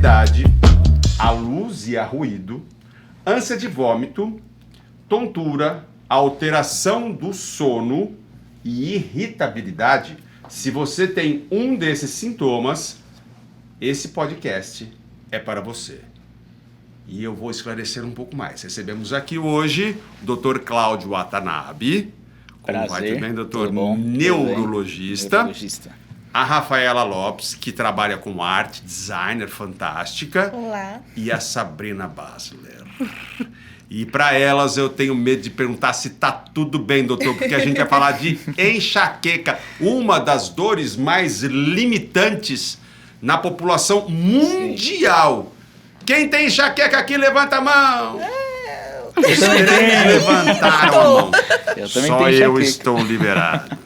irritabilidade, a luz e a ruído, ânsia de vômito, tontura, alteração do sono e irritabilidade. Se você tem um desses sintomas, esse podcast é para você. E eu vou esclarecer um pouco mais. Recebemos aqui hoje o Dr. Cláudio Watanabe. Como vai? Tudo bem, doutor? Neurologista. A Rafaela Lopes, que trabalha com arte, designer fantástica. Olá. E a Sabrina Basler. E para elas eu tenho medo de perguntar se tá tudo bem, doutor, porque a gente vai falar de enxaqueca, uma das dores mais limitantes na população mundial. Quem tem enxaqueca aqui, levanta a mão. Os três levantaram a mão. Só eu estou liberado.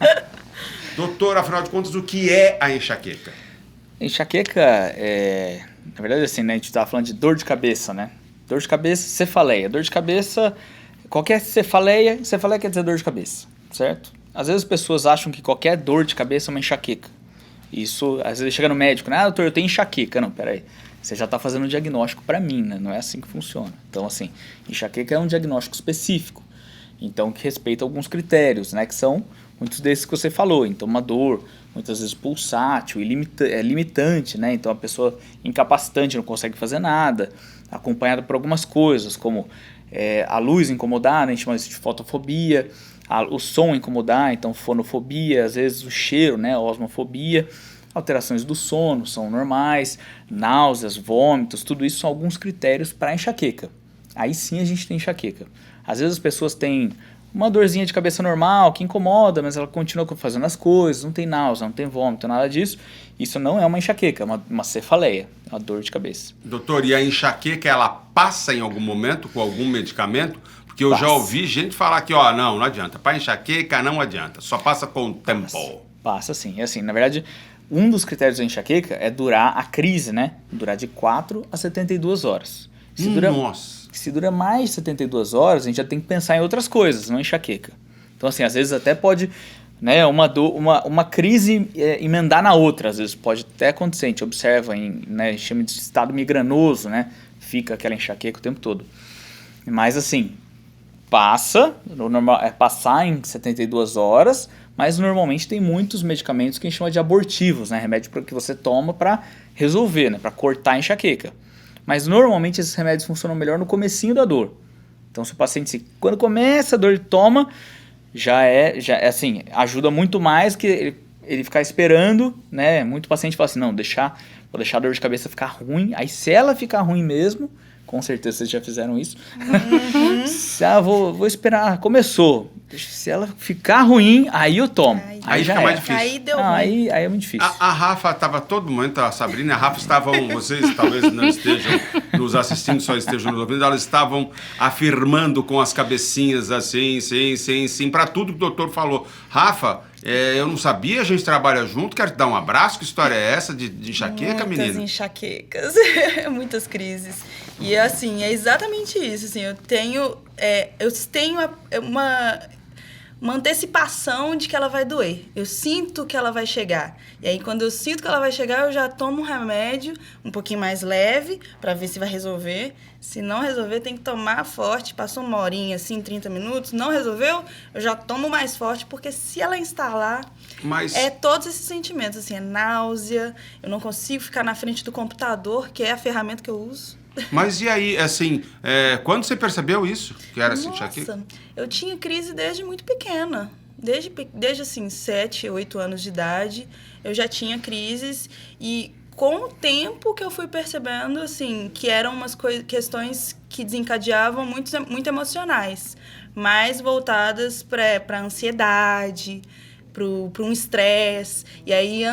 Doutor, afinal de contas, o que é a enxaqueca? Enxaqueca é... Na verdade, assim, né, a gente estava falando de dor de cabeça, né? Dor de cabeça, cefaleia. Dor de cabeça, qualquer cefaleia quer dizer dor de cabeça, certo? Às vezes as pessoas acham que qualquer dor de cabeça é uma enxaqueca. Isso, às vezes chega no médico, né? Ah, doutor, eu tenho enxaqueca. Não, peraí. Você já está fazendo um diagnóstico para mim, né? Não é assim que funciona. Então, assim, enxaqueca é um diagnóstico específico. Então, que respeita alguns critérios, né? Que são muitos desses que você falou. Então, uma dor, muitas vezes pulsátil, limitante, né? Então, a pessoa incapacitante não consegue fazer nada, acompanhada por algumas coisas, como a luz incomodar, né? A gente chama isso de fotofobia, o som incomodar, então fonofobia, às vezes o cheiro, né? Osmofobia. Alterações do sono são normais, náuseas, vômitos, tudo isso são alguns critérios para enxaqueca. Aí sim a gente tem enxaqueca. Às vezes as pessoas têm uma dorzinha de cabeça normal, que incomoda, mas ela continua fazendo as coisas, não tem náusea, não tem vômito, nada disso. Isso não é uma enxaqueca, é uma cefaleia, uma dor de cabeça. Doutor, e a enxaqueca, ela passa em algum momento com algum medicamento? Porque eu já ouvi gente falar que, não adianta, para enxaqueca não adianta, só passa com o tempo. Passa sim, é assim, na verdade... Um dos critérios da enxaqueca é durar a crise, né? Durar de 4 a 72 horas. Se dura mais de 72 horas, a gente já tem que pensar em outras coisas, não enxaqueca. Então, assim, às vezes até pode, né, uma crise emendar na outra. Às vezes pode até acontecer, a gente observa, né, chama de estado migranoso, né? Fica aquela enxaqueca o tempo todo. Mas, assim, o normal é passar em 72 horas... Mas normalmente tem muitos medicamentos que a gente chama de abortivos, né? Remédio que você toma para resolver, né? Para cortar a enxaqueca. Mas normalmente esses remédios funcionam melhor no comecinho da dor. Então se o paciente, quando começa a dor, ele toma, já é assim, ajuda muito mais que ele ficar esperando, né? Muito paciente fala assim, não, vou deixar a dor de cabeça ficar ruim. Aí se ela ficar ruim mesmo, com certeza vocês já fizeram isso. Vou esperar, começou. Se ela ficar ruim, aí eu tomo. Aí já fica mais difícil. Aí deu ruim. Aí é muito difícil. A Rafa estava todo momento, a Sabrina e a Rafa estavam, vocês talvez não estejam nos assistindo, só estejam nos ouvindo, elas estavam afirmando com as cabecinhas assim, sim, para tudo que o doutor falou. Rafa, eu não sabia, a gente trabalha junto, quero te dar um abraço, que história é essa de enxaqueca, menina? Muitas enxaquecas, muitas crises. E assim, é exatamente isso, assim, eu tenho uma antecipação de que ela vai doer. Eu sinto que ela vai chegar. E aí, quando eu sinto que ela vai chegar, eu já tomo um remédio um pouquinho mais leve para ver se vai resolver. Se não resolver, tem que tomar forte. Passou uma horinha, assim, 30 minutos. Não resolveu, eu já tomo mais forte, porque se ela instalar, todos esses sentimentos, assim, é náusea, eu não consigo ficar na frente do computador, que é a ferramenta que eu uso. Mas e aí, assim, quando você percebeu isso? Que era assim, Nossa, eu tinha crise desde muito pequena. Desde assim, 7, 8 anos de idade, eu já tinha crises. E com o tempo que eu fui percebendo, assim, que eram umas questões que desencadeavam muito emocionais. Mais voltadas para ansiedade, para um estresse. E aí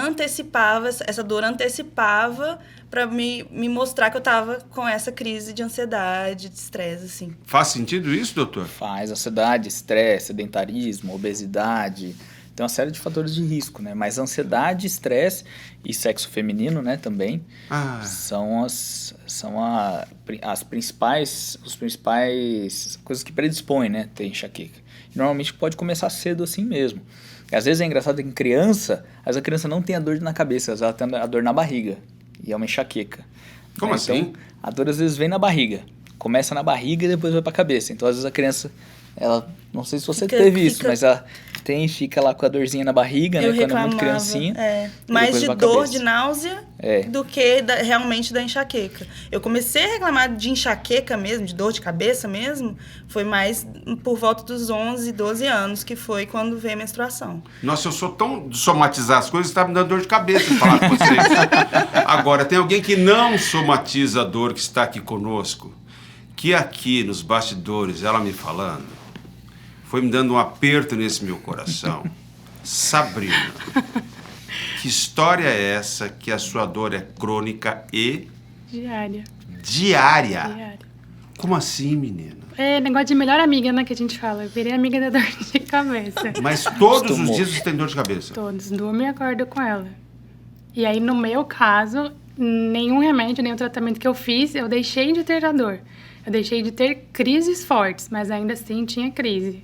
essa dor antecipava para me mostrar que eu estava com essa crise de ansiedade, de estresse, assim. Faz sentido isso, doutor? Faz. Ansiedade, estresse, sedentarismo, obesidade. Tem uma série de fatores de risco, né? Mas ansiedade, estresse e sexo feminino, né, também, são as principais coisas que predispõem, né, ter enxaqueca. E normalmente pode começar cedo assim mesmo. E às vezes é engraçado que em criança, a criança não tem a dor na cabeça, ela tem a dor na barriga. E é uma enxaqueca. Como né? assim? Então, a dor às vezes vem na barriga. Começa na barriga e depois vai pra cabeça. Então, às vezes a criança, ela, não sei se você teve isso, mas ela fica lá com a dorzinha na barriga, né? Quando é muito criancinha. Mais de vai dor, cabeça. de náusea, do que realmente da enxaqueca. Eu comecei a reclamar de enxaqueca mesmo, de dor de cabeça mesmo, foi mais por volta dos 11, 12 anos, que foi quando veio a menstruação. Nossa, eu sou tão de somatizar as coisas, tá me dando dor de cabeça de falar com vocês. Agora, tem alguém que não somatiza a dor que está aqui conosco, que aqui nos bastidores, ela me falando, foi me dando um aperto nesse meu coração. Sabrina, que história é essa que a sua dor é crônica e... Diária. Diária? Como assim, menina? É negócio de melhor amiga, né, que a gente fala. Eu virei amiga da dor de cabeça. Mas todos Acostumou. os dias você tem dor de cabeça? Todos, durmo e acordo com ela. E aí, no meu caso, nenhum remédio, nenhum tratamento que eu fiz, eu deixei de ter a dor. Eu deixei de ter crises fortes, mas ainda assim tinha crise.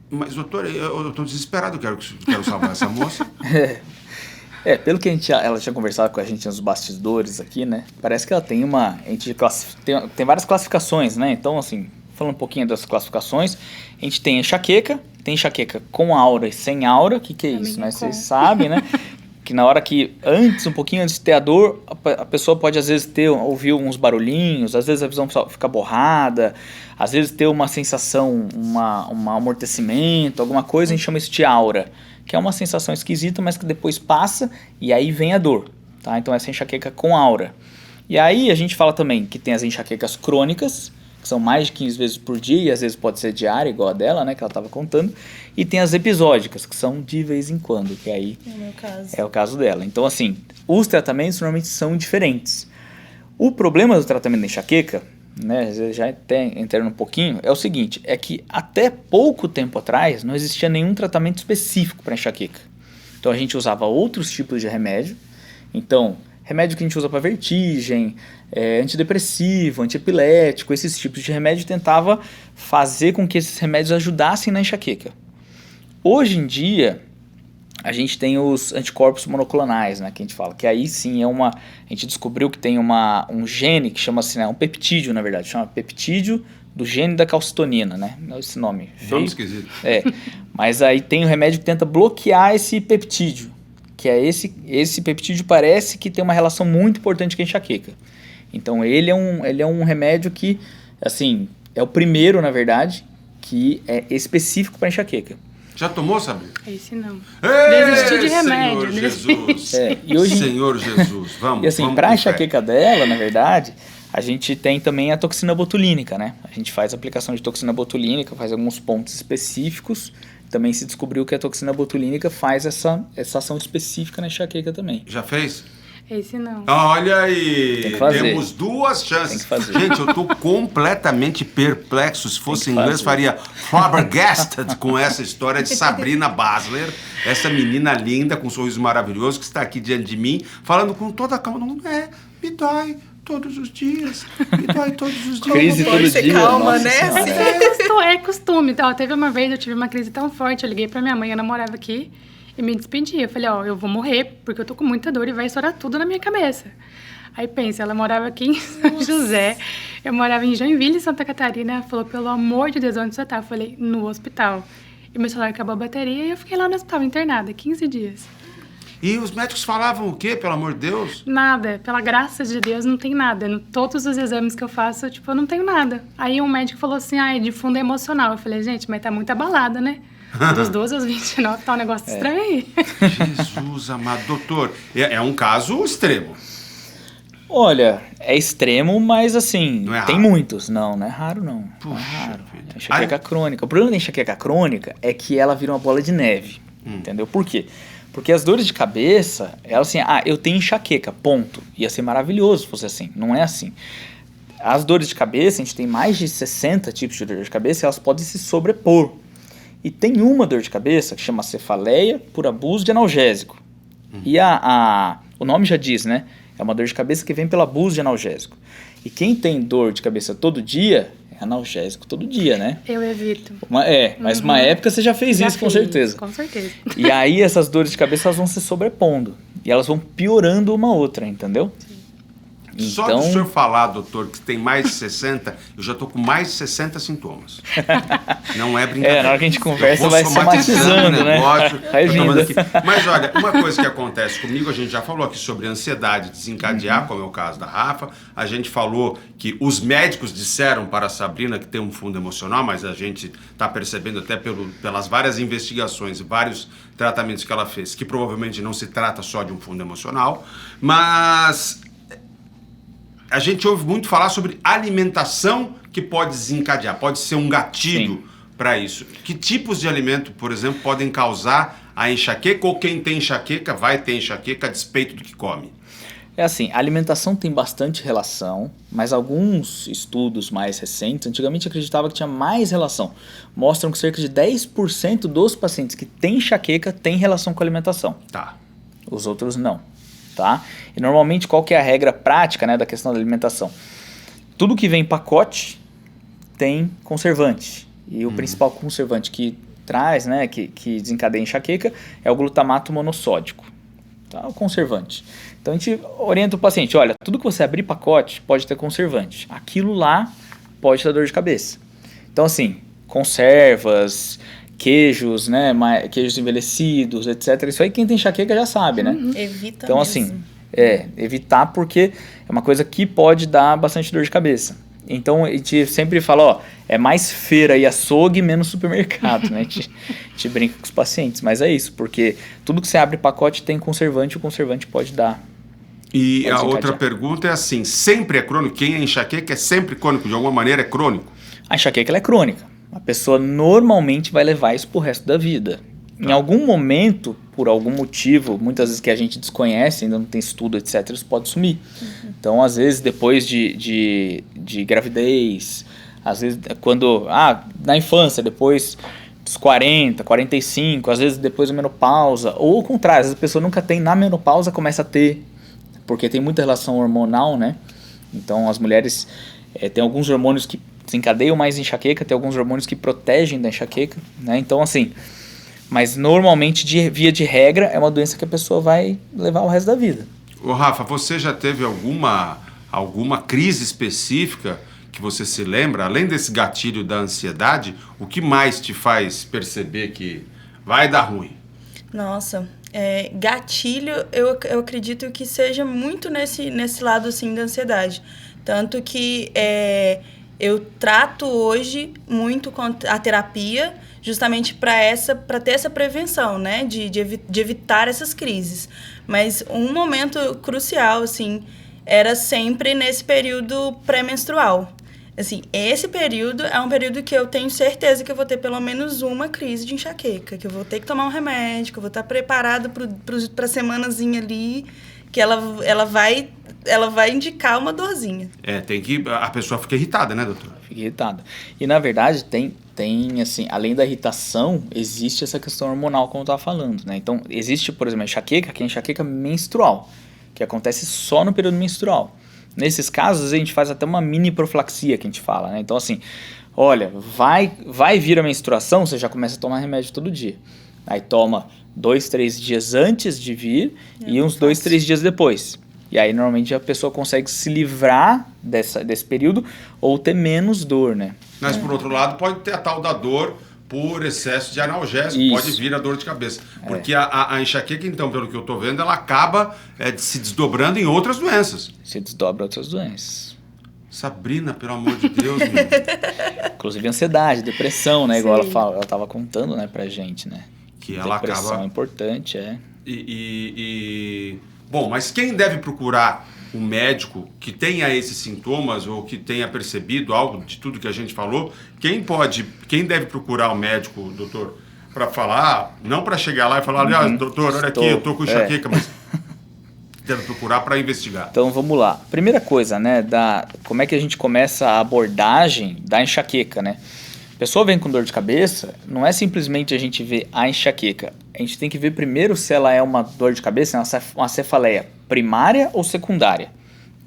Mas, doutora, eu tô desesperado, quero salvar essa moça. Pelo que ela tinha conversado com a gente nos bastidores aqui, né? Parece que ela tem tem várias classificações, né? Então, assim, falando um pouquinho das classificações, a gente tem enxaqueca com aura e sem aura. O que é isso, né? Vocês sabem, né? Que na hora que, um pouquinho antes de ter a dor, a pessoa pode às vezes ouvir uns barulhinhos, às vezes a visão fica borrada, às vezes ter uma sensação, um amortecimento, alguma coisa, a gente chama isso de aura, que é uma sensação esquisita, mas que depois passa e aí vem a dor, tá? Então essa enxaqueca com aura. E aí a gente fala também que tem as enxaquecas crônicas, que são mais de 15 vezes por dia, e às vezes pode ser diária, igual a dela, né, que ela estava contando. E tem as episódicas, que são de vez em quando, que aí No meu caso. é o caso dela. Então, assim, os tratamentos normalmente são diferentes. O problema do tratamento da enxaqueca, né, já até entrando um pouquinho, é o seguinte, é que até pouco tempo atrás não existia nenhum tratamento específico para enxaqueca. Então, a gente usava outros tipos de remédio. Então, remédio que a gente usa para vertigem, antidepressivo, antiepilético, esses tipos de remédio tentava fazer com que esses remédios ajudassem na enxaqueca. Hoje em dia, a gente tem os anticorpos monoclonais, né, que a gente fala, que aí sim a gente descobriu que tem um gene que chama-se, né, um peptídeo, na verdade, chama peptídeo do gene da calcitonina, né, esse nome feio. Nome esquisito. Mas aí tem o remédio que tenta bloquear esse peptídeo, que é esse peptídeo parece que tem uma relação muito importante com a enxaqueca. Então ele é um remédio que, assim, é o primeiro, na verdade, que é específico para enxaqueca. Já tomou, Sabrina? Esse não. Ei, Desisti de remédio. Senhor Jesus. E hoje, Senhor Jesus, vamos. e assim, vamos para a com fé. enxaqueca dela, na verdade, a gente tem também a toxina botulínica, né? A gente faz aplicação de toxina botulínica, faz alguns pontos específicos. Também se descobriu que a toxina botulínica faz essa ação específica na enxaqueca também. Já fez? Esse não. Olha aí, Tem que fazer. temos duas chances. Tem que fazer. Gente, eu tô completamente perplexo. Se fosse em inglês, fazer. faria flabbergasted com essa história de Sabrina Basler, essa menina linda com um sorriso maravilhoso que está aqui diante de mim, falando com toda a calma. Não me dói todos os dias, me dói todos os dias. Crise Pode todo ser dia, calma, nossa né? senhora. É costume. Então, teve uma vez, eu tive uma crise tão forte, eu liguei pra minha mãe, eu namorava aqui, e me despedi. Eu falei, eu vou morrer, porque eu tô com muita dor e vai estourar tudo na minha cabeça. Aí pensa, ela morava aqui em São José, eu morava em Joinville, Santa Catarina. Ela falou, pelo amor de Deus, onde você tá? Eu falei, no hospital. E meu celular acabou a bateria e eu fiquei lá no hospital, internada, 15 dias. E os médicos falavam o quê, pelo amor de Deus? Nada, pela graça de Deus, não tem nada. Todos os exames que eu faço, eu não tenho nada. Aí um médico falou assim, é de fundo emocional. Eu falei, gente, mas tá muito abalada, né? Dos 12 aos 29 tá um negócio estranho aí. Jesus amado. Doutor, é um caso extremo. Olha, é extremo, mas assim, Não é tem raro? muitos. Não é raro não. Não é Puxa raro. vida. É enxaqueca crônica. O problema da enxaqueca crônica é que ela vira uma bola de neve. Entendeu? Por quê? Porque as dores de cabeça, elas assim, eu tenho enxaqueca, ponto. Ia ser maravilhoso se fosse assim. Não é assim. As dores de cabeça, a gente tem mais de 60 tipos de dor de cabeça e elas podem se sobrepor. E tem uma dor de cabeça que chama cefaleia por abuso de analgésico. E o nome já diz, né? É uma dor de cabeça que vem pelo abuso de analgésico. E quem tem dor de cabeça todo dia, é analgésico todo dia, né? Eu evito. Mas uma época você já fez isso, com fiz, certeza. Com certeza. E aí essas dores de cabeça elas vão se sobrepondo. E elas vão piorando uma outra, entendeu? Só Então- do senhor falar, doutor, que tem mais de 60, eu já tô com mais de 60 sintomas. Não é brincadeira. Na hora que a gente conversa, Eu vou vai somatizando, o né? negócio, Vai eu tô falando vindo. aqui. Mas olha, uma coisa que acontece comigo, a gente já falou aqui sobre ansiedade desencadear, como é o caso da Rafa. A gente falou que os médicos disseram para a Sabrina que tem um fundo emocional, mas a gente está percebendo até pelas várias investigações e vários tratamentos que ela fez, que provavelmente não se trata só de um fundo emocional, mas a gente ouve muito falar sobre alimentação que pode desencadear, pode ser um gatilho para isso. Que tipos de alimento, por exemplo, podem causar a enxaqueca, ou quem tem enxaqueca vai ter enxaqueca a despeito do que come? É assim, a alimentação tem bastante relação, mas alguns estudos mais recentes, antigamente acreditava que tinha mais relação. Mostram que cerca de 10% dos pacientes que têm enxaqueca têm relação com a alimentação. Tá. Os outros não, tá? E normalmente qual que é a regra prática, né, da questão da alimentação? Tudo que vem em pacote tem conservante. E o principal conservante que traz, né, que desencadeia enxaqueca é o glutamato monossódico, tá? O conservante. Então a gente orienta o paciente, olha, tudo que você abrir pacote pode ter conservante. Aquilo lá pode dar dor de cabeça. Então assim, conservas, queijos, né, queijos envelhecidos, etc. Isso aí quem tem enxaqueca já sabe, né? Evita Então, mesmo. assim, evitar porque é uma coisa que pode dar bastante dor de cabeça. Então, a gente sempre fala, ó, é mais feira e açougue, menos supermercado, né? A gente brinca com os pacientes, mas é isso, porque tudo que você abre pacote tem conservante, o conservante pode dar. E Pode a outra desencadear. pergunta é assim, sempre é crônico? Quem é enxaqueca é sempre crônico, de alguma maneira é crônico? A enxaqueca ela é crônica. A pessoa normalmente vai levar isso pro resto da vida. Em algum momento, por algum motivo, muitas vezes que a gente desconhece, ainda não tem estudo, etc., isso pode sumir. Então, às vezes, depois de gravidez, às vezes, quando... na infância, depois dos 40, 45, às vezes depois da menopausa, ou ao contrário, às vezes a pessoa nunca tem, na menopausa começa a ter, porque tem muita relação hormonal, né? Então, as mulheres têm alguns hormônios que desencadeiam mais enxaqueca, tem alguns hormônios que protegem da enxaqueca, né? Então, assim... Mas normalmente, via de regra, é uma doença que a pessoa vai levar o resto da vida. Ô Rafa, você já teve alguma crise específica que você se lembra? Além desse gatilho da ansiedade, o que mais te faz perceber que vai dar ruim? Nossa, gatilho, eu acredito que seja muito nesse lado, assim, da ansiedade. Tanto que eu trato hoje muito com a terapia, justamente para ter essa prevenção, né, de evitar essas crises. Mas um momento crucial, assim, era sempre nesse período pré-menstrual. Assim, esse período é um período que eu tenho certeza que eu vou ter pelo menos uma crise de enxaqueca, que eu vou ter que tomar um remédio, que eu vou estar preparada para a semanazinha ali, que ela vai indicar uma dorzinha. A pessoa fica irritada, né, doutor? Fica irritada. E, na verdade, tem assim, além da irritação, existe essa questão hormonal, como eu estava falando, né? Então, existe, por exemplo, a enxaqueca, que é a enxaqueca menstrual, que acontece só no período menstrual. Nesses casos, a gente faz até uma mini profilaxia, que a gente fala, né? Então, assim, olha, vai vir a menstruação, você já começa a tomar remédio todo dia. Aí toma 2, 3 dias antes de vir e uns 2, 3 dias depois. E aí, normalmente, a pessoa consegue se livrar desse período ou ter menos dor, né? Mas, por outro lado, pode ter a tal da dor por excesso de analgésico, Isso. pode vir a dor de cabeça. Porque a enxaqueca, então, pelo que eu estou vendo, ela acaba se desdobrando em outras doenças. Se desdobra outras doenças. Sabrina, pelo amor de Deus, meu. Inclusive ansiedade, depressão, né? Igual Sim. ela estava contando, né, pra gente, né? Que ela Depressão acaba... é importante, Bom, mas quem deve procurar um médico que tenha esses sintomas ou que tenha percebido algo de tudo que a gente falou? Quem deve procurar o médico, doutor, para falar, não para chegar lá e falar, aliás, doutor, olha aqui, eu tô com enxaqueca, mas deve procurar para investigar. Então vamos lá. Primeira coisa, né, como é que a gente começa a abordagem da enxaqueca, né? A pessoa vem com dor de cabeça, não é simplesmente a gente ver a enxaqueca. A gente tem que ver primeiro se ela é uma dor de cabeça, uma cefaleia primária ou secundária.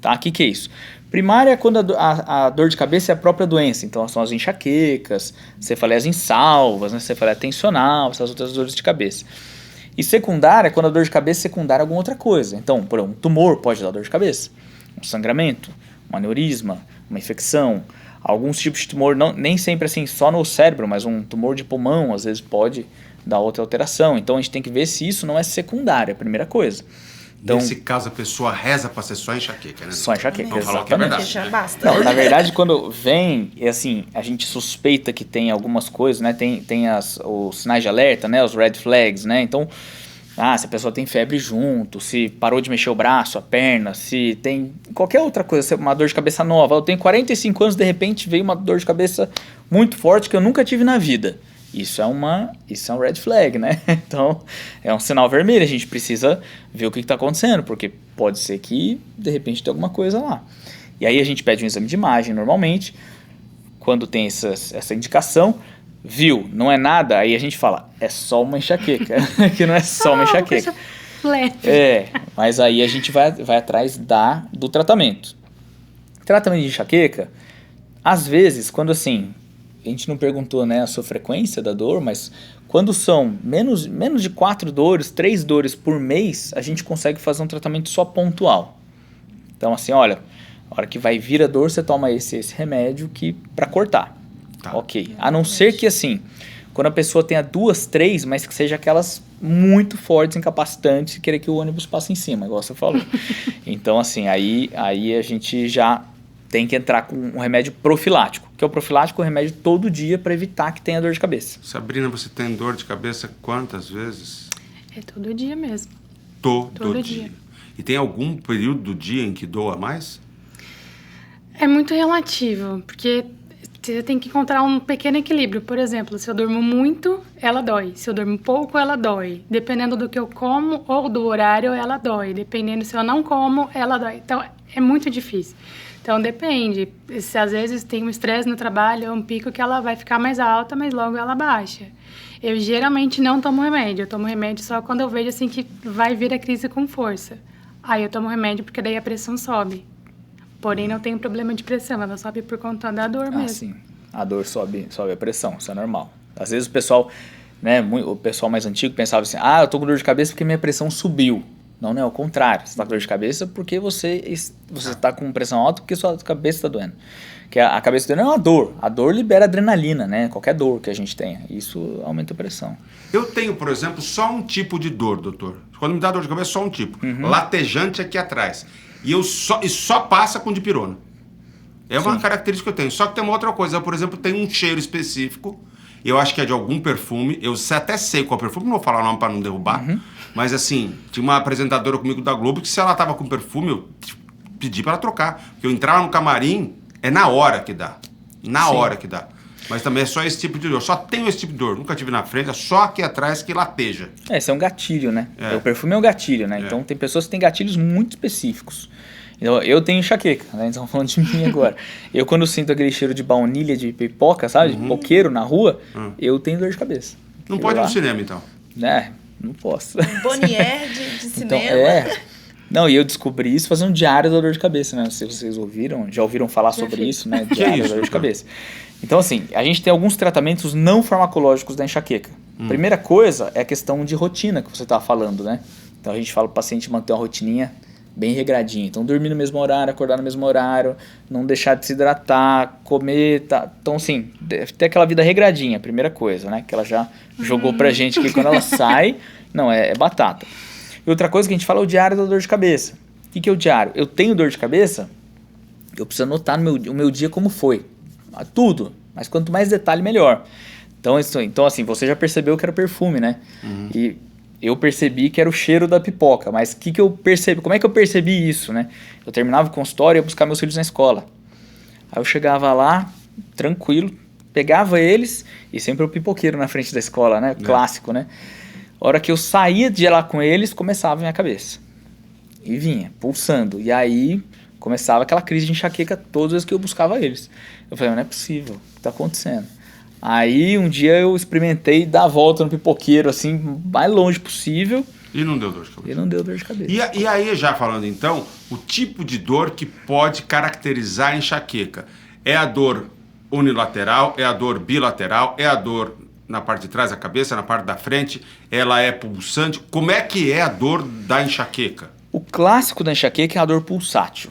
Tá? O que é isso? Primária é quando a dor de cabeça é a própria doença. Então são as enxaquecas, cefaleias insalvas, né? Cefaleia tensional, essas outras dores de cabeça. E secundária é quando a dor de cabeça é secundária a alguma outra coisa. Então, por exemplo, um tumor pode dar dor de cabeça. um sangramento, um aneurisma, uma infecção, alguns tipos de tumor, nem sempre assim só no cérebro, mas um tumor de pulmão às vezes pode dar outra alteração. Então a gente tem que ver se isso não é secundário, é a primeira coisa. Então, nesse caso, a pessoa reza para ser só enxaqueca, né? Só enxaqueca, Não falar que é exatamente. verdade. Já basta. Não, na verdade, quando vem, assim, a gente suspeita que tem algumas coisas, né? Tem os sinais de alerta, né? Os red flags, né? Então, se a pessoa tem febre junto, se parou de mexer o braço, a perna, se tem qualquer outra coisa, uma dor de cabeça nova. Eu tenho 45 anos, de repente veio uma dor de cabeça muito forte que eu nunca tive na vida. Isso é um red flag, né? Então, é um sinal vermelho. A gente precisa ver o que está acontecendo, porque pode ser que, de repente, tem alguma coisa lá. E aí a gente pede um exame de imagem, normalmente, quando tem essa indicação. Viu, não é nada, aí a gente fala, é só uma enxaqueca. Que não é só uma enxaqueca. Mas aí a gente vai atrás do tratamento. Tratamento de enxaqueca, às vezes, quando assim... A gente não perguntou, né, a sua frequência da dor, mas quando são menos de 4 dores, 3 dores por mês, a gente consegue fazer um tratamento só pontual. Então, assim, olha, a hora que vai vir a dor, você toma esse remédio para cortar. Tá. Ok. A não ser que, assim, quando a pessoa tenha 2, 3, mas que seja aquelas muito fortes, incapacitantes, e querer que o ônibus passe em cima, igual você falou. Então, assim, aí a gente já... tem que entrar com um remédio profilático, que é o profilático, o remédio todo dia para evitar que tenha dor de cabeça. Sabrina, você tem dor de cabeça quantas vezes? É todo dia mesmo. Todo dia. E tem algum período do dia em que doa mais? É muito relativo, porque você tem que encontrar um pequeno equilíbrio. Por exemplo, se eu durmo muito, ela dói. Se eu durmo pouco, ela dói. Dependendo do que eu como ou do horário, ela dói. Dependendo se eu não como, ela dói. Então, é muito difícil. Então, depende. Se às vezes tem um estresse no trabalho, é um pico que ela vai ficar mais alta, mas logo ela baixa. Eu geralmente não tomo remédio. Eu tomo remédio só quando eu vejo assim que vai vir a crise com força. Aí eu tomo remédio porque daí a pressão sobe. Porém, não tenho problema de pressão. Ela sobe por conta da dor mesmo. Sim. A dor sobe a pressão. Isso é normal. Às vezes o pessoal, né, o pessoal mais antigo pensava assim, eu tô com dor de cabeça porque minha pressão subiu. Não, é o contrário. Você está com dor de cabeça porque você está com pressão alta porque sua cabeça está doendo. Que a cabeça doendo é uma dor. A dor libera adrenalina, né? Qualquer dor que a gente tenha. Isso aumenta a pressão. Eu tenho, por exemplo, só um tipo de dor, doutor. Quando me dá dor de cabeça, só um tipo. Latejante aqui atrás. E só passa com dipirona. É uma característica que eu tenho. Só que tem uma outra coisa. Eu, por exemplo, tenho um cheiro específico. Eu acho que é de algum perfume. Eu até sei qual perfume. Não vou falar o nome para não derrubar. Mas assim, tinha uma apresentadora comigo da Globo que se ela tava com perfume, eu pedi para ela trocar. Porque eu entrava no camarim, é na hora que dá. Na hora que dá. Mas também é só esse tipo de dor. Só tenho esse tipo de dor. Nunca tive na frente, é só aqui atrás que lateja. Esse é um gatilho, né? O perfume é um gatilho, né? Então tem pessoas que têm gatilhos muito específicos. Então, eu tenho enxaqueca, né? Então falando de mim agora. Eu quando sinto aquele cheiro de baunilha, de pipoca, sabe? De pipoqueiro na rua, eu tenho dor de cabeça. Não pode ir no cinema, então? Não posso. Bonier de cinema. Então, Não, e eu descobri isso fazendo um diário da dor de cabeça, né? Não sei se vocês já ouviram falar sobre isso, né? Diário da dor de cabeça. Então, assim, a gente tem alguns tratamentos não farmacológicos da enxaqueca. Primeira coisa é a questão de rotina que você estava falando, né? Então, a gente fala para o paciente manter uma rotininha bem regradinha. Então, dormir no mesmo horário, acordar no mesmo horário, não deixar de se hidratar, comer, tá? Então, assim, ter aquela vida regradinha, primeira coisa, né? Que ela já jogou pra gente que quando ela sai, não, é batata. E outra coisa que a gente fala é o diário da dor de cabeça. O que é o diário? Eu tenho dor de cabeça, eu preciso anotar o meu dia como foi. Tudo, mas quanto mais detalhe, melhor. Então, assim, você já percebeu que era perfume, né? E eu percebi que era o cheiro da pipoca, mas que eu percebi? Como é que eu percebi isso, né? Eu terminava o consultório e ia buscar meus filhos na escola. Aí eu chegava lá, tranquilo, pegava eles, e sempre o pipoqueiro na frente da escola, né? Clássico, né? A hora que eu saía de lá com eles, começava a minha cabeça. E vinha, pulsando. E aí começava aquela crise de enxaqueca todas as vezes que eu buscava eles. Eu falei, não é possível, o que está acontecendo? Aí um dia eu experimentei dar a volta no pipoqueiro, assim, mais longe possível. E não deu dor de cabeça. E não deu dor de cabeça. E aí, já falando então, o tipo de dor que pode caracterizar a enxaqueca. É a dor unilateral, é a dor bilateral, é a dor na parte de trás da cabeça, na parte da frente, ela é pulsante. Como é que é a dor da enxaqueca? O clássico da enxaqueca é a dor pulsátil.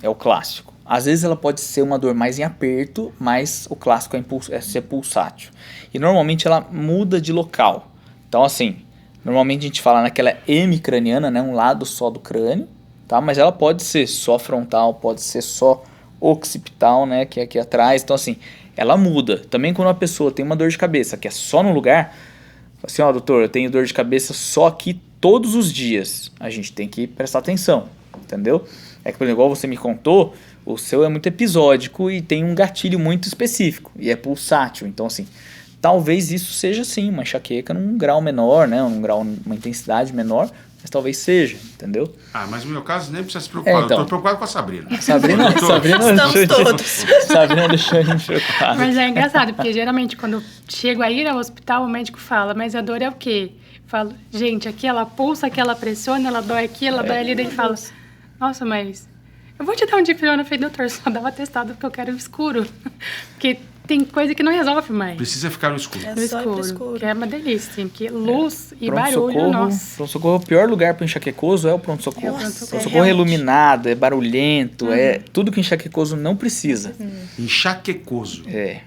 é o clássico. Às vezes ela pode ser uma dor mais em aperto, mas o clássico é ser pulsátil. E normalmente ela muda de local. Então assim, normalmente a gente fala naquela hemicraniana, né, um lado só do crânio, tá? Mas ela pode ser só frontal, pode ser só occipital, né, que é aqui atrás. Então assim, ela muda. Também quando uma pessoa tem uma dor de cabeça que é só no lugar, assim, ó, doutor, eu tenho dor de cabeça só aqui todos os dias. A gente tem que prestar atenção, entendeu? É que, por exemplo, igual você me contou, o seu é muito episódico e tem um gatilho muito específico. E é pulsátil. Então, assim, talvez isso seja, sim, uma enxaqueca num grau menor, né? Uma intensidade menor, mas talvez seja, entendeu? Mas no meu caso nem precisa se preocupar. Então. Eu tô preocupado com a Sabrina. Sabrina Estamos todos. Sabrina deixou a gente preocupado. Mas é engraçado, porque geralmente quando eu chego a ir ao hospital, o médico fala, mas a dor é o quê? Eu falo, gente, aqui ela pulsa, aqui ela pressiona, ela dói aqui, ela dói ali. Daí ele fala, nossa, mas eu vou te dar um dipirona. Eu falei, doutor, só dá uma testada porque eu quero escuro. Porque tem coisa que não resolve mais. Precisa ficar no escuro. É No só ir pro escuro, escuro. que é uma delícia, assim, porque luz e Pronto-socorro, barulho, nossa. pronto-socorro, o pior lugar para enxaquecoso é o pronto-socorro. É o pronto-socorro. Pronto-socorro é Realmente. iluminado, é barulhento, é tudo que enxaquecoso não precisa. Enxaquecoso. É,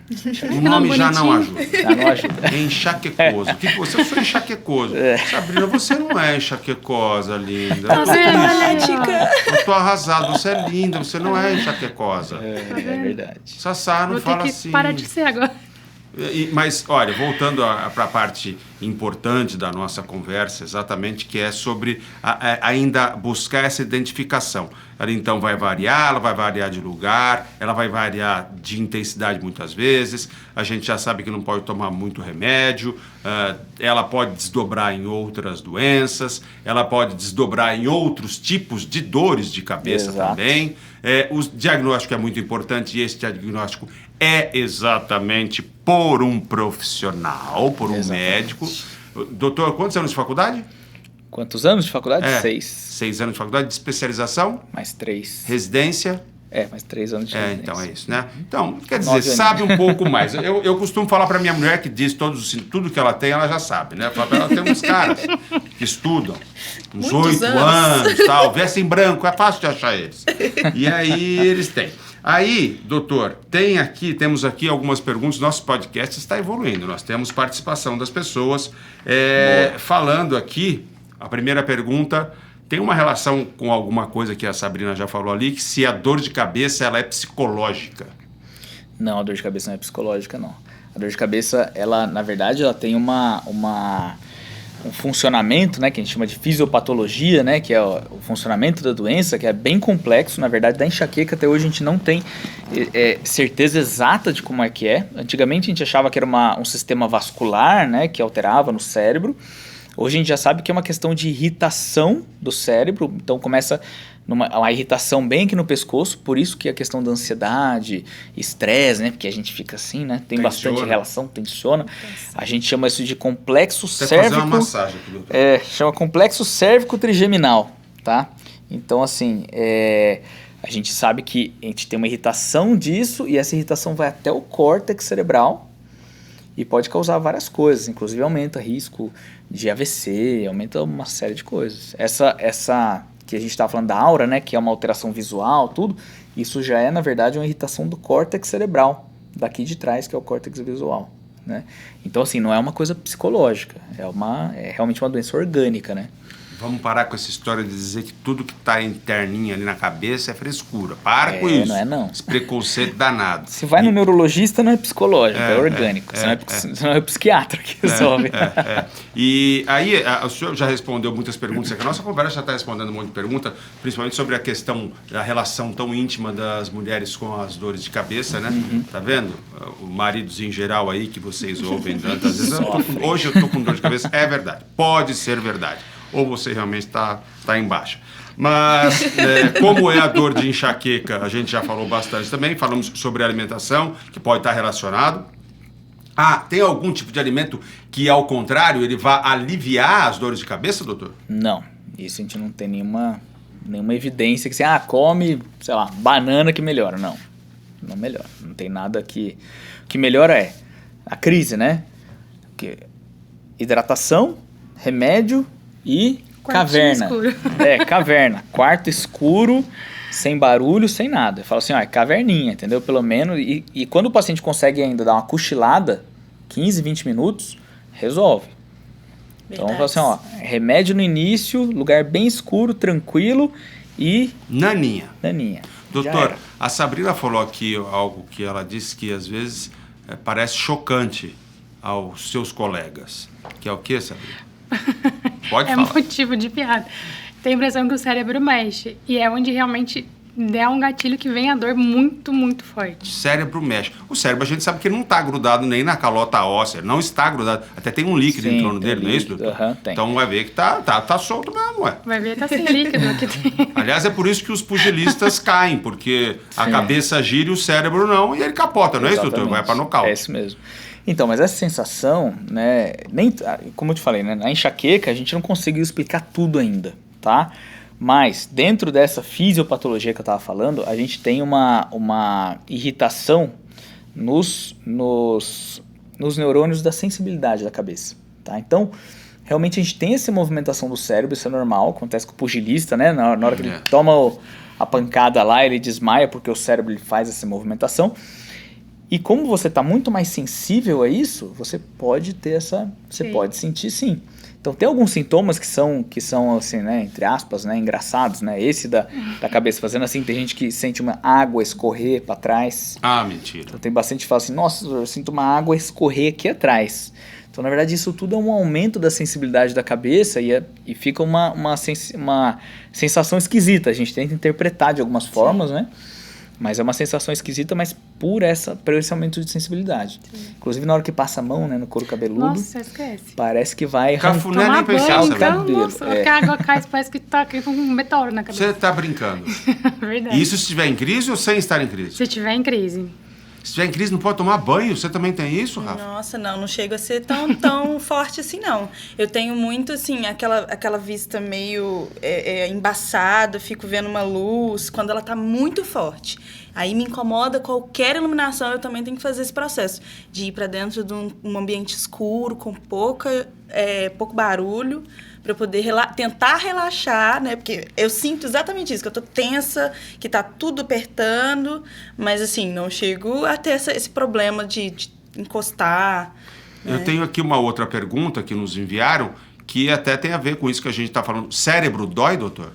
O nome já não ajuda. já não ajuda. Enxaquecoso. Que você? Eu sou enxaquecoso. Sabrina, você não é enxaquecosa, linda. Tá vendo? Analética. Eu tô arrasado. Você é linda, você não é enxaquecosa. É verdade. Sassá não Vou fala ter que assim. parar de ser agora. Mas, olha, voltando para a parte importante da nossa conversa, exatamente, que é sobre ainda buscar essa identificação. Ela, então, vai variar de lugar, ela vai variar de intensidade muitas vezes, a gente já sabe que não pode tomar muito remédio, ela pode desdobrar em outras doenças, ela pode desdobrar em outros tipos de dores de cabeça. Exato. Também. O diagnóstico é muito importante e esse diagnóstico é exatamente por um profissional, por um médico. Doutor, quantos anos de faculdade? Quantos anos de faculdade? 6. 6 anos de faculdade, de especialização, Mais 3. residência. Mais 3 anos de residência. Então é isso, né? Então, quer dizer, 9 anos. sabe um pouco mais. Eu costumo falar para minha mulher que diz tudo que ela tem, ela já sabe, né? Ela tem uns caras que estudam, uns Muitos 8 anos. anos, tal, vestem branco, é fácil de achar eles. E aí eles têm. Aí, doutor, temos aqui algumas perguntas. Nosso podcast está evoluindo. Nós temos participação das pessoas falando aqui. A primeira pergunta tem uma relação com alguma coisa que a Sabrina já falou ali, que se a dor de cabeça ela é psicológica. Não, a dor de cabeça não é psicológica, não. A dor de cabeça, ela, na verdade, ela tem um funcionamento, né, que a gente chama de fisiopatologia, né, que é o funcionamento da doença, que é bem complexo. Na verdade, da enxaqueca até hoje a gente não tem certeza exata de como é que é. Antigamente a gente achava que era um sistema vascular, né, que alterava no cérebro. Hoje a gente já sabe que é uma questão de irritação do cérebro, então começa uma irritação bem aqui no pescoço, por isso que a questão da ansiedade, estresse, né, porque a gente fica assim, né, tem bastante relação, tensiona. A gente chama isso de complexo cérvico. Fazer uma massagem aqui, doutor. Chama complexo cérvico trigeminal, tá? Então, assim, a gente sabe que a gente tem uma irritação disso e essa irritação vai até o córtex cerebral e pode causar várias coisas, inclusive aumenta risco de AVC, aumenta uma série de coisas. Essa que a gente estava falando da aura, né, que é uma alteração visual, tudo, isso já é, na verdade, uma irritação do córtex cerebral, daqui de trás, que é o córtex visual, né? Então, assim, não é uma coisa psicológica, é realmente uma doença orgânica, né? Vamos parar com essa história de dizer que tudo que está interninho ali na cabeça é frescura. Para com isso. Não é não. Esse preconceito danado. Se vai no neurologista, não é psicológico, é orgânico. Senão é psiquiatra que resolve. E aí, o senhor já respondeu muitas perguntas aqui. A nossa conversa já está respondendo um monte de perguntas, principalmente sobre a questão da relação tão íntima das mulheres com as dores de cabeça, né? Tá vendo? O maridos em geral aí que vocês ouvem tantas vezes. Hoje eu tô com dor de cabeça. É verdade. Pode ser verdade. Ou você realmente está em baixa. Mas, como é a dor de enxaqueca, a gente já falou bastante também. Falamos sobre alimentação, que pode estar relacionado. Tem algum tipo de alimento que, ao contrário, ele vai aliviar as dores de cabeça, doutor? Não. Isso a gente não tem nenhuma evidência que você, come, sei lá, banana que melhora. Não. Não melhora. Não tem nada que... O que melhora é a crise, né? Hidratação, remédio... E caverna. escuro. Caverna. Quarto escuro, sem barulho, sem nada. Eu falo assim, ó, é caverninha, entendeu? Pelo menos. E quando o paciente consegue ainda dar uma cochilada, 15, 20 minutos, resolve. Então, eu falo assim, ó, remédio no início, lugar bem escuro, tranquilo e... Naninha. Doutor, a Sabrina falou aqui algo que ela disse que às vezes parece chocante aos seus colegas. Que é o quê, Sabrina? Pode falar. É motivo de piada. Tem a impressão que o cérebro mexe. E é onde realmente dá um gatilho que vem a dor muito, muito forte. O cérebro mexe. O cérebro a gente sabe que não está grudado nem na calota óssea. Não está grudado. Até tem um líquido em torno dele, não é isso, doutor? Tem. Então vai ver que tá solto mesmo, ué. Vai ver, tá sem líquido aqui dentro. Aliás, é por isso que os pugilistas caem, porque a cabeça gira e o cérebro não, e ele capota, não é isso, doutor? Vai para nocaute. É isso mesmo. Então, mas essa sensação, né, nem, como eu te falei, né, na enxaqueca a gente não conseguiu explicar tudo ainda, tá? Mas dentro dessa fisiopatologia que eu estava falando, a gente tem uma irritação nos neurônios da sensibilidade da cabeça, tá? Então, realmente a gente tem essa movimentação do cérebro, isso é normal, acontece com o pugilista, né? Na hora que ele toma a pancada lá, ele desmaia porque o cérebro ele faz essa movimentação. E como você está muito mais sensível a isso, você pode ter você pode sentir sim. Então tem alguns sintomas que são assim, né, entre aspas, né, engraçados, né? Esse da cabeça fazendo assim, tem gente que sente uma água escorrer para trás. Ah, mentira. Então tem bastante que fala assim, nossa, eu sinto uma água escorrer aqui atrás. Então, na verdade, isso tudo é um aumento da sensibilidade da cabeça e fica uma sensação esquisita. A gente tenta interpretar de algumas formas, né? Mas é uma sensação esquisita, mas por esse aumento de sensibilidade. Sim. Inclusive, na hora que passa a mão, né, no couro cabeludo, nossa, esquece. Parece que vai... Cafuné nem pensar, o cabelo. Nossa, a água cai, parece que tá com um meteoro na cabeça. Você tá brincando. Verdade. E isso se estiver em crise ou sem estar em crise? Se estiver em crise. Se estiver em crise, não pode tomar banho? Você também tem isso, Rafa? Nossa, não chego a ser tão forte assim, não. Eu tenho muito, assim, aquela vista meio embaçada, fico vendo uma luz, quando ela tá muito forte. Aí me incomoda qualquer iluminação, eu também tenho que fazer esse processo de ir para dentro de um ambiente escuro, com pouco barulho, para eu poder tentar relaxar, né? Porque eu sinto exatamente isso, que eu tô tensa, que tá tudo apertando, mas assim, não chego a ter esse problema de encostar. Eu tenho aqui uma outra pergunta que nos enviaram, que até tem a ver com isso que a gente tá falando. Cérebro dói, doutor?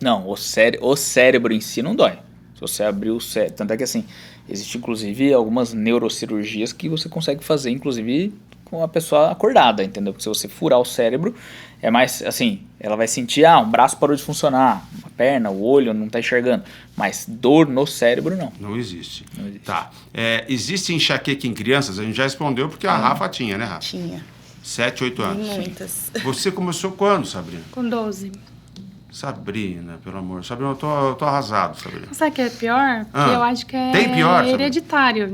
Não, o cérebro em si não dói. Se você abrir o cérebro... Tanto é que assim, existe inclusive algumas neurocirurgias que você consegue fazer, inclusive com a pessoa acordada, entendeu? Porque se você furar o cérebro, é mais assim, ela vai sentir, um braço parou de funcionar, uma perna, o olho não está enxergando, mas dor no cérebro não. Não existe. Tá. Existe enxaqueca em crianças? A gente já respondeu porque a Rafa tinha, né, Rafa? Tinha. 7, 8 anos. Muitas. Você começou quando, Sabrina? Com 12. Sabrina, pelo amor. Sabrina, eu tô arrasado, Sabrina. Sabe o que é pior? Que eu acho que é tem pior, hereditário.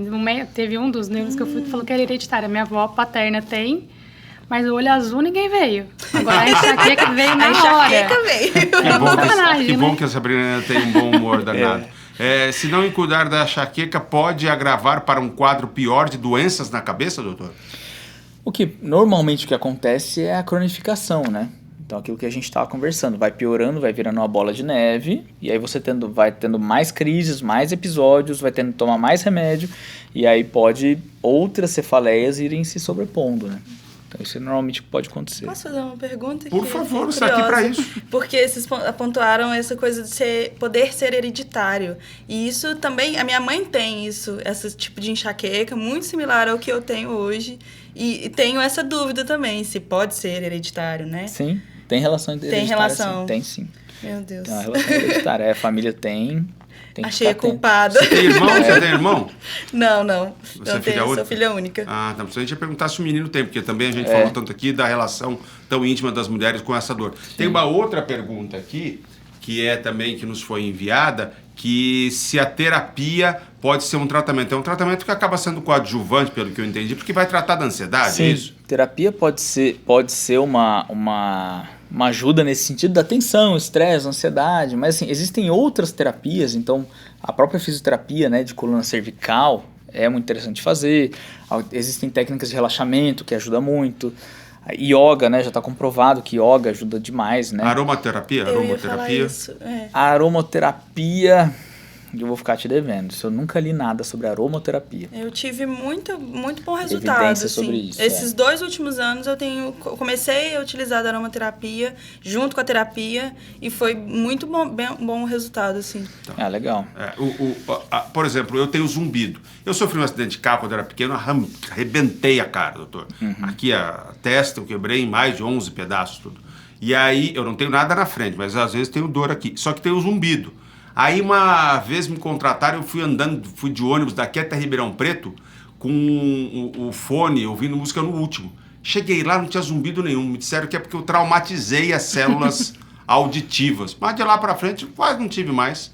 Teve um dos neurônios que eu fui que falou que era hereditário. Minha avó paterna tem, mas o olho azul ninguém veio. Agora a enxaqueca veio na hora. A enxaqueca veio. Que bom que a Sabrina tem um bom humor danado. Se não cuidar da enxaqueca, pode agravar para um quadro pior de doenças na cabeça, doutor? Normalmente o que acontece é a cronificação, né? Então, aquilo que a gente estava conversando, vai piorando, vai virando uma bola de neve, e aí você vai tendo mais crises, mais episódios, vai tendo que tomar mais remédio, e aí pode outras cefaleias irem se sobrepondo, né? Então, isso normalmente pode acontecer. Posso fazer uma pergunta? Por favor, você está aqui para isso. Porque vocês apontaram essa coisa de poder ser hereditário. E isso também, a minha mãe tem isso, esse tipo de enxaqueca, muito similar ao que eu tenho hoje. E tenho essa dúvida também, se pode ser hereditário, né? Sim. Tem relação hereditária? Tem relação? Sim. Tem sim. Meu Deus. Tem uma relação hereditária. A família tem Achei a culpada. Você tem irmão? Você tem irmão? Não. Você é filha única? Sou filha única. Ah, tá. Se a gente ia perguntar se o menino tem, porque também a gente falou tanto aqui da relação tão íntima das mulheres com essa dor. Sim. Tem uma outra pergunta aqui, que é também que nos foi enviada, que se a terapia pode ser um tratamento. É um tratamento que acaba sendo coadjuvante, pelo que eu entendi, porque vai tratar da ansiedade, sim, é isso? Terapia pode ser uma ajuda nesse sentido da tensão, estresse, ansiedade, mas assim, existem outras terapias, então a própria fisioterapia, né, de coluna cervical é muito interessante de fazer, existem técnicas de relaxamento que ajudam muito, Yoga, né? Já tá comprovado que yoga ajuda demais, né? Aromaterapia? Eu ia falar Aromaterapia? isso. É. A aromaterapia, eu vou ficar te devendo. Eu nunca li nada sobre aromaterapia. Eu tive muito bom resultado. Evidência Assim. sobre isso, Esses 2 últimos anos eu comecei a utilizar a aromaterapia junto com a terapia e foi muito bom o resultado, assim. Ah, legal. Por exemplo, eu tenho zumbido. Eu sofri um acidente de carro quando era pequeno, arrebentei a cara, doutor. Aqui a testa eu quebrei em mais de 11 pedaços, tudo. E aí, eu não tenho nada na frente, mas às vezes tenho dor aqui. Só que tenho zumbido. Aí uma vez me contrataram, eu fui de ônibus daqui até Ribeirão Preto com o fone, ouvindo música no último. Cheguei lá, não tinha zumbido nenhum. Me disseram que é porque eu traumatizei as células auditivas. Mas de lá pra frente, quase não tive mais.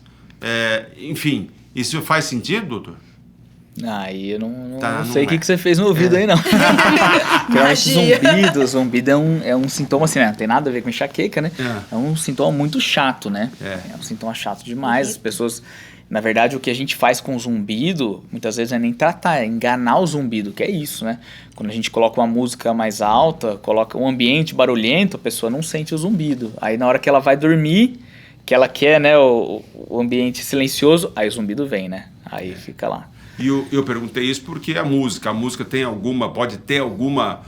Enfim, isso faz sentido, doutor? Aí eu não Tá, sei o não é. que você fez no ouvido aí, não. Realmente, zumbido é um sintoma assim, né? Não tem nada a ver com enxaqueca, né? É um sintoma muito chato, né? É um sintoma chato demais. As pessoas... Na verdade, o que a gente faz com o zumbido, muitas vezes não é nem tratar, é enganar o zumbido, que é isso, né? Quando a gente coloca uma música mais alta, coloca um ambiente barulhento, a pessoa não sente o zumbido. Aí na hora que ela vai dormir, que ela quer, né, o ambiente silencioso, aí o zumbido vem, né? Aí fica lá. E eu perguntei isso porque a música tem alguma, pode ter alguma,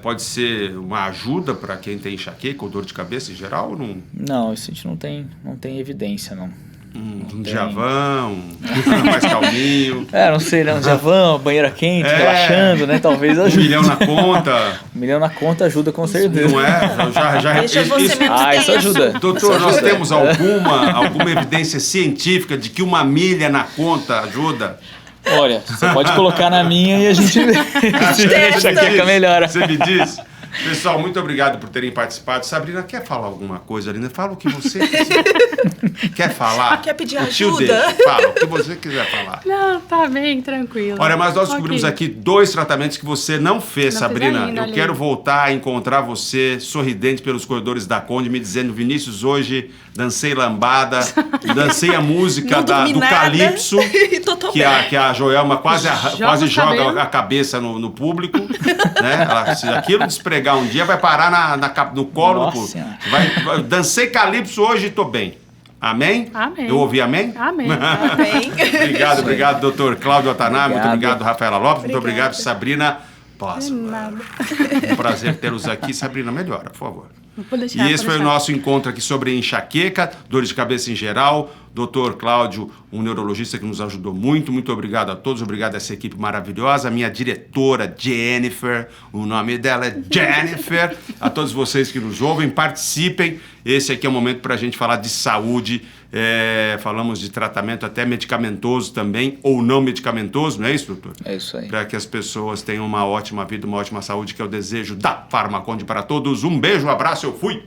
pode ser uma ajuda para quem tem enxaqueca ou dor de cabeça em geral ou não? Não, isso a gente não tem evidência, não. Um Djavan, mais calminho. Não sei, né? Um Djavan, banheira quente, relaxando, né? Talvez ajude. 1 milhão na conta. 1 milhão na conta ajuda com certeza. Não é? Já Deixa você menos isso ajuda. Doutor, nós temos alguma evidência científica de que 1 milha na conta ajuda? Olha, você pode colocar na minha e a gente vê se a enxaqueca melhora. Você me diz? Pessoal, muito obrigado por terem participado. Sabrina, quer falar alguma coisa, Alina? Fala o que você quer falar. Quer pedir o tio ajuda? Deixa. Fala o que você quiser falar. Não, tá bem, tranquilo. Olha, mas nós descobrimos aqui 2 tratamentos que você não fez, Não Sabrina. fiz ainda, Eu olha quero aí. voltar a encontrar você sorridente pelos corredores da Conde, me dizendo: Vinícius, hoje dancei lambada, dancei a música Não dormi do nada. Calypso, E tô que a Joelma quase Joga o joga cabelo. a cabeça no público. Né? Se aquilo despregar um dia, vai parar no colo do Nossa público. Senhora. Dancei Calypso hoje e tô bem. Amém? Amém. Eu ouvi amém? Amém. Bem. Obrigado, doutor Cláudio Ataná. Muito Obrigado. obrigado, Rafaela Lopes. Muito Obrigada. obrigado, Sabrina. Posso? Nada. Um prazer tê-los aqui. Sabrina, melhora, por favor. Vou deixar, E esse vou foi o deixar. nosso encontro aqui sobre enxaqueca, dores de cabeça em geral. Doutor Cláudio, um neurologista que nos ajudou muito. Muito obrigado a todos, obrigado a essa equipe maravilhosa. A minha diretora, Jennifer, o nome dela é Jennifer. A todos vocês que nos ouvem, participem. Esse aqui é o momento para a gente falar de saúde. Falamos de tratamento até medicamentoso também, ou não medicamentoso, não é isso, doutor? É isso aí. Para que as pessoas tenham uma ótima vida, uma ótima saúde, que é o desejo da Farmaconde para todos. Um beijo, um abraço, eu fui!